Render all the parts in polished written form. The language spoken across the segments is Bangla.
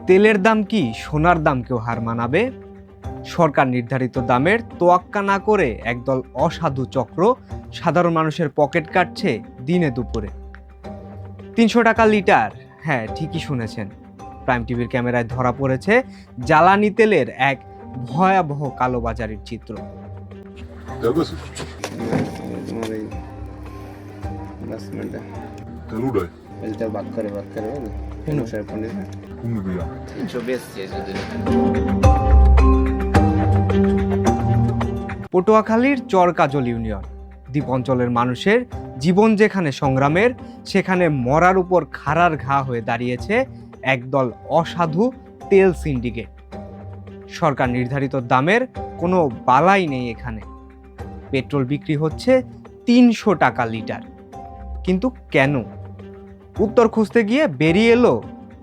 তেলের দাম কি সোনার দামকেও হার মানাবে? সরকার নির্ধারিত দামের তোয়াক্কা না করে একদল অসাধু চক্র সাধারণ মানুষের পকেট কাটছে দিনে দুপুরে। ৩০০ টাকা লিটার, হ্যাঁ ঠিকই শুনেছেন। প্রাইম টিভির ক্যামেরায় ধরা পড়েছে জ্বালানি তেলের এক ভয়াবহ কালোবাজারির চিত্র। পটুয়াখালীর চরকাজল ইউনিয়ন দ্বীপ অঞ্চলের মানুষের জীবন যেখানে সংগ্রামের, সেখানে মরার উপর খাড়ার ঘা হয়ে দাঁড়িয়েছে একদল অসাধু তেল সিন্ডিকেট। সরকার নির্ধারিত দামের কোনো বালাই নেই এখানে। পেট্রোল বিক্রি হচ্ছে ৩০০ টাকা লিটার। কিন্তু কেন? উত্তর খুঁজতে গিয়ে বেরিয়ে এলো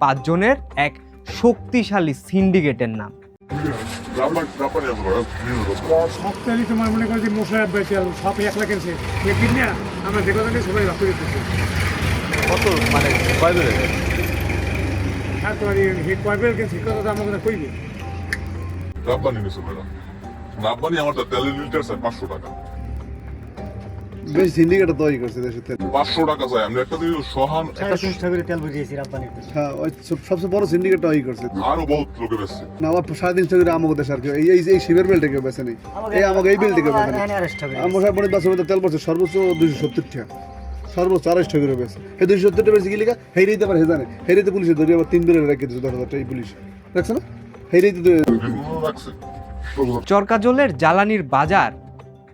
৫ জনের এক শক্তিশালী সিন্ডিকেটের নাম। সপ্তাহে তোমার মনে করো যে মশলা বেচাল সব 1 লাখ এসে একদিন না আমরা যে কথা সবাই ভাগ করে দিচ্ছি। কত মানে কয় বেড়ে? হ্যাঁ তোমার হে কয় বেল কেন ঠিক কথা আমার কথা কইবে। রাব্বানি নিছো ম্যাডাম, রাব্বানি আমারটা তেলের লিটার স্যার 500 টাকা। বেশ সিন্ডিকেট তৈরি করছে দেশে তেল 500 টাকা চাই আমরা একটা দিন সহান একটা সুস্থ করে তেল বুঝিয়েছি রাব্বানি। হ্যাঁ ওই সবচেয়ে বড় সিন্ডিকেট তৈরি করছে। আরো বহুত লোকে বেশছে না আমার 350 টাকা আমাকে দেশ আর কি এই শিবের বেলটা কেউ বেছে নেই, এই আমাকে এই বেলটা কেউ বেছে নেই। আমার সাহেব পরে 10 টাকা তেল পড়ছে সর্বোচ্চ 270 টাকা, সর্বোচ্চ 250 টাকা করে বেছে। এই 270 টাকা বেশি কি লিখা হেরিতে পারে জানে, হেরিতে পুলিশে ধরে আবার 3 দিনে রেখে দিয়েছে 10,000 টাকা। এই পুলিশ দেখছ না হেরিতে রাখছে। চরকাজলের জ্বালানির বাজার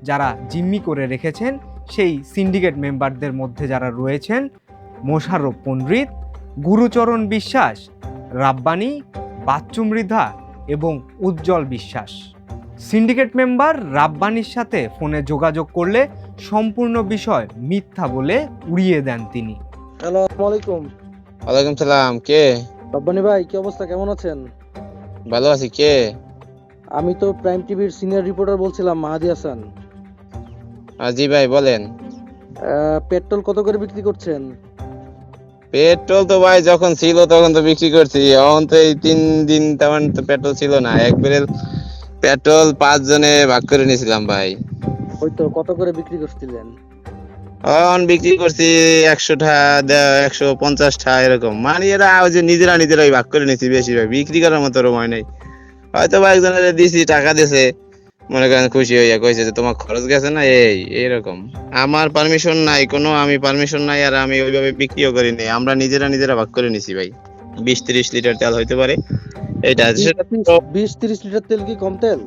যারা জিম্মি করে রেখেছেন সেই সিন্ডিকেট মেম্বারদের মধ্যে যারা রয়েছেন মোশাররফ পণ্ডিত, গুরুচরণ বিশ্বাস, রাব্বানি, বাচ্চু মৃধা এবং উজ্জ্বল বিশ্বাস। সিন্ডিকেট মেম্বার রাব্বানির সাথে ফোনে যোগাযোগ করলে সম্পূর্ণ বিষয় মিথ্যা বলে উড়িয়ে দেন তিনি। হ্যালো, আসসালামু আলাইকুম। ওয়ালাইকুম সালাম। কে? রব্বানি ভাই, কি অবস্থা, কেমন আছেন? ভালো আছি। কে? আমি তো প্রাইম টিভির সিনিয়র রিপোর্টার বলছিলাম, মাহাদি হাসান। জি ভাই বলেন। পেট্রোল কত করে বিক্রি করছেন? পেট্রোল তো ভাই যখন ছিল তখন তো বিক্রি করছি, এখন তো এই 3 দিন তেমন তো পেট্রোল ছিল না। এক বেরেল পেট্রোল 5 জনে ভাগ করে নিয়েছিলাম ভাই। ওই তো কত করে বিক্রি করছিলেন? এখন বিক্রি করছি 100 টাকা, 150 টাকা এরকম। মানে এরা ওই যে নিজেরাই ভাগ করে নিয়েছি, বেশি ভাই বিক্রি করার মতো সময় নেই। হয়তো বা একজনের দিছি, টাকা দিয়েছে, মনে করেন খুশি হইয়া কইছে যে তোমার খরচ গেছে না, এইরকম। আমার পারমিশন নাই কোনো, আমি পারমিশন নাই, আর আমি ওইভাবে বিক্রিও করি নাই। আমরা নিজেরা ভাগ করে নিছি ভাই। 20-30 লিটার তেল হইতে পারে এটা। 20-30 লিটার তেল কি কম তেল?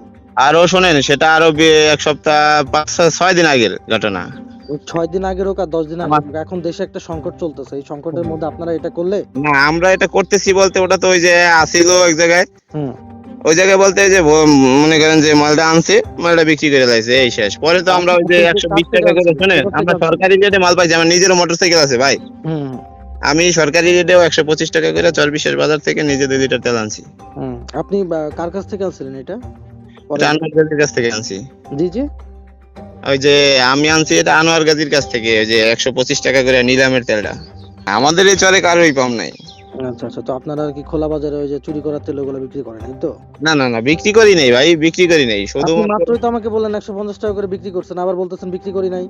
আরো শোনেন, সেটা আরো 1 সপ্তাহ 5-6 দিন আগের ঘটনা। 6 দিন আগের হোক আর 10 দিন আগের হোক, এখন দেশে একটা সংকট চলতেছে। এই সংকটের মধ্যে আপনারা এটা করলে? না, আমরা এটা করতেছি বলতে ওটা তো ওই যে আসিল এক জায়গায়, ওই জায়গায় বলতে যে মনে করেন যে মালটা আনছে, মালটা বিক্রি করে লাইছে, এই শেষ। পরে তো আমরা ওই যে 120 টাকা করে, শুনেন আমরা সরকারি রেটে মাল পাইছি। আমার নিজেরও মোটরসাইকেল আছে ভাই, আমি সরকারি রেটেও 125 টাকা করে চরবিশের বাজার থেকে নিজে 2 লিটার তেল আনছি। আপনি কার কাছ থেকে আনছিলেন এটা? আনোয়ার গাজীর কাছ থেকে আনছি। জি জি, ওই যে আমি আনছি এটা আনোয়ার গাজীর কাছ থেকে, ওই যে 125 টাকা করে নিলামের তেলটা। আমাদের এই চরে কারোই কম নাই। আচ্ছা আচ্ছা, তো আপনারা কি খোলা বাজারে ওই যে চুরি করার তেল ওগুলো বিক্রি করেন, এই তো? না বিক্রি করি নাই ভাই, বিক্রি করি নাই। শুধু আপনি মাত্রই তো আমাকে বললেন 150 টাকা করে বিক্রি করছেন, আবার বলতেছেন বিক্রি করি নাই।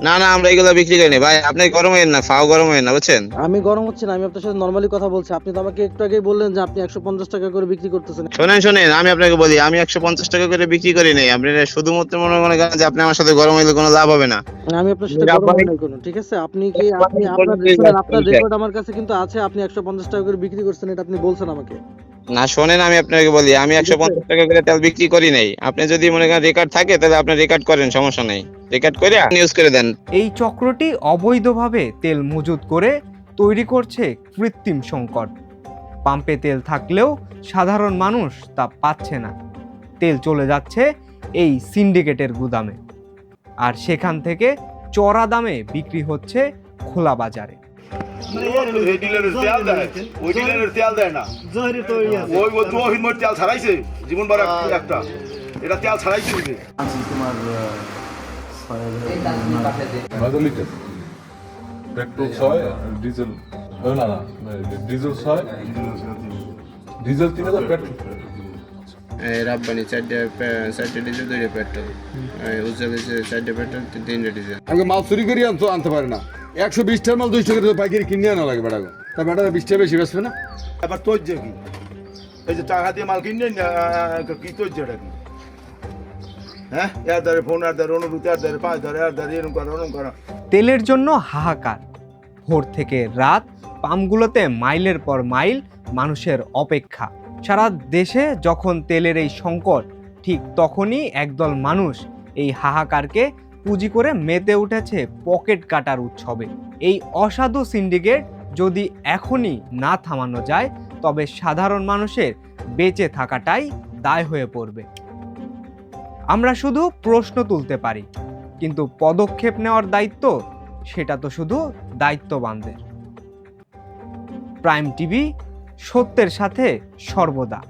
না আমরা এগুলো বিক্রি করি নাই ভাই। আপনি গরম হইেন না, ফাও গরম হইেন না, বুঝছেন? আমি গরম হচ্ছে না, আমি আপনার সাথে নরমালি কথা বলছি। আপনি তো আমাকে একটু আগেই বললেন যে আপনি 150 টাকা করে বিক্রি করতেছেন। শোনেন, আমি আপনাকে বলি, আমি 150 টাকা করে বিক্রি করি নাই। আপনি শুধুমাত্র মনে করেন যে আপনি আমার সাথে গরম হইলে কোনো লাভ হবে না। আমি আপনার সাথে গরম হই নাই কোনো, ঠিক আছে? আপনি আপনার রেকর্ড আমার কাছে কিন্তু আছে, আপনি 150 টাকা করে বিক্রি করছেন, এটা আপনি বলছেন আমাকে। না শোনেন, আমি আপনাকে বলি, আমি 150 টাকা করে তেল বিক্রি করি নাই। আপনি যদি মনে করেন রেকর্ড থাকে তাহলে আপনি রেকর্ড করেন, সমস্যা নাই, রেকর্ড করে নিউজ করে দেন। এই চক্রটি অবৈধভাবে তেল মজুত করে তৈরি করছে কৃত্রিম সংকট। পাম্পে তেল থাকলেও সাধারণ মানুষ তা পাচ্ছে না। তেল চলে যাচ্ছে এই সিন্ডিকেটের গুদামে, আর সেখান থেকে চড়া দামে বিক্রি হচ্ছে খোলা বাজারে। জীবন বার একটা এটা তেল ছাড়াইছে petrol 6, diesel diesel 6, diesel 3000 petrol Rabbani 4টা ডিজেল 2টা পেট্রোল উজ্জ্বল হচ্ছে 4টা পেট্রোল 3টা ডিজেল। আমাকে মাল চুরি করে আনতে পারে না, 120 টাকার মাল 200 টাকা পাইকারি কিনে আনা লাগে বেটা, তা বেটা 20 টাকা বেশি বেচবে না? এবার তোর যে কি এই যে টাকা দিয়ে মাল কিনে কি তোর যেটা কি হ্যাঁ এর দ্বারে ফোন আর দ্বারে অনুরূপ আর দ্বারে পাঁচ ধরে আর দ্বারে এরকম করা তেলের জন্য হাহাকার। ভোর থেকে রাত পাম্পগুলোতে মাইলের পর মাইল মানুষের অপেক্ষা। সারা দেশে যখন তেলের এই সংকট, ঠিক তখনই একদল মানুষ এই হাহাকারকে পুঁজি করে মেতে উঠেছে পকেট কাটার উৎসবে। এই অসাধু সিন্ডিকেট যদি এখনই না থামানো যায়, তবে সাধারণ মানুষের বেঁচে থাকাটাই দায় হয়ে পড়বে। আমরা শুধু প্রশ্ন তুলতে পারি, কিন্তু পদক্ষেপ নেওয়ার দায়িত্ব সেটা তো শুধু দায়িত্ববানদের। প্রাইম টিভি, সত্যের সাথে সর্বদা।